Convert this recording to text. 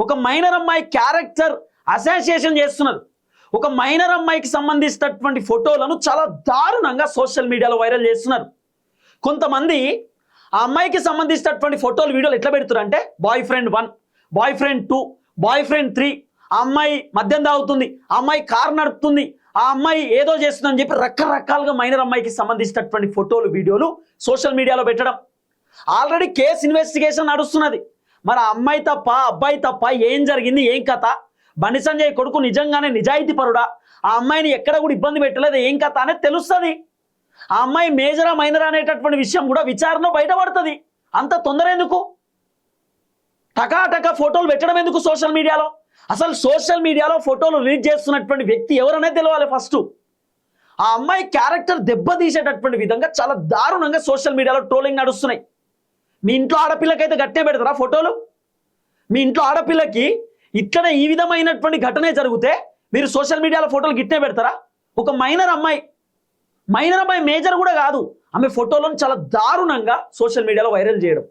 ఒక మైనర్ అమ్మాయి character association చేస్తున్నారు. ఒక మైనర్ అమ్మాయికి సంబంధించినటువంటి ఫోటోలను చాలా దారుణంగా సోషల్ మీడియాలో వైరల్ చేస్తున్నారు. కొంతమంది ఆ అమ్మాయికి సంబంధించినటువంటి ఫోటోలు వీడియోలు ఎట్లా పెడుతున్నారు అంటే boy friend 1, boy friend 2, boy friend 3, ఆ అమ్మాయి మద్యం తాగుతుంది, ఆ అమ్మాయి కారు నడుపుతుంది, ఆ అమ్మాయి ఏదో చేస్తుందని చెప్పి రకరకాలుగా మైనర్ అమ్మాయికి సంబంధించినటువంటి ఫోటోలు వీడియోలు సోషల్ మీడియాలో పెట్టడం. ఆల్రెడీ కేసు ఇన్వెస్టిగేషన్ నడుస్తున్నది. మరి ఆ అమ్మాయి తప్ప అబ్బాయి తప్ప ఏం జరిగింది, ఏం కథ, బండి సంజయ్ కొడుకు నిజంగానే నిజాయితీ పరుడా, ఆ అమ్మాయిని ఎక్కడ కూడా ఇబ్బంది పెట్టలేదు, ఏం కథ అనేది తెలుస్తుంది. ఆ అమ్మాయి మేజరా మైనర్ అనేటటువంటి విషయం కూడా విచారణ బయటపడుతుంది. అంత తొందర ఎందుకు? టకా ఫోటోలు పెట్టడం ఎందుకు సోషల్ మీడియాలో? అసలు సోషల్ మీడియాలో ఫోటోలు రిలీజ్ చేస్తున్నటువంటి వ్యక్తి ఎవరనేది తెలియాలి ఫస్ట్. ఆ అమ్మాయి క్యారెక్టర్ దెబ్బతీసేటటువంటి విధంగా చాలా దారుణంగా సోషల్ మీడియాలో ట్రోలింగ్ నడుస్తున్నాయి. మీ ఇంట్లో ఆడపిల్లకైతే గట్టే పెడతారా ఫోటోలు? మీ ఇంట్లో ఆడపిల్లకి ఇట్లనే ఈ విధమైనటువంటి ఘటనే జరిగితే మీరు సోషల్ మీడియాలో ఫోటోలు గిట్టే పెడతారా? ఒక మైనర్ అమ్మాయి మేజర్ కూడా కాదు, ఆమె ఫోటోలను చాలా దారుణంగా సోషల్ మీడియాలో వైరల్ చేయడం.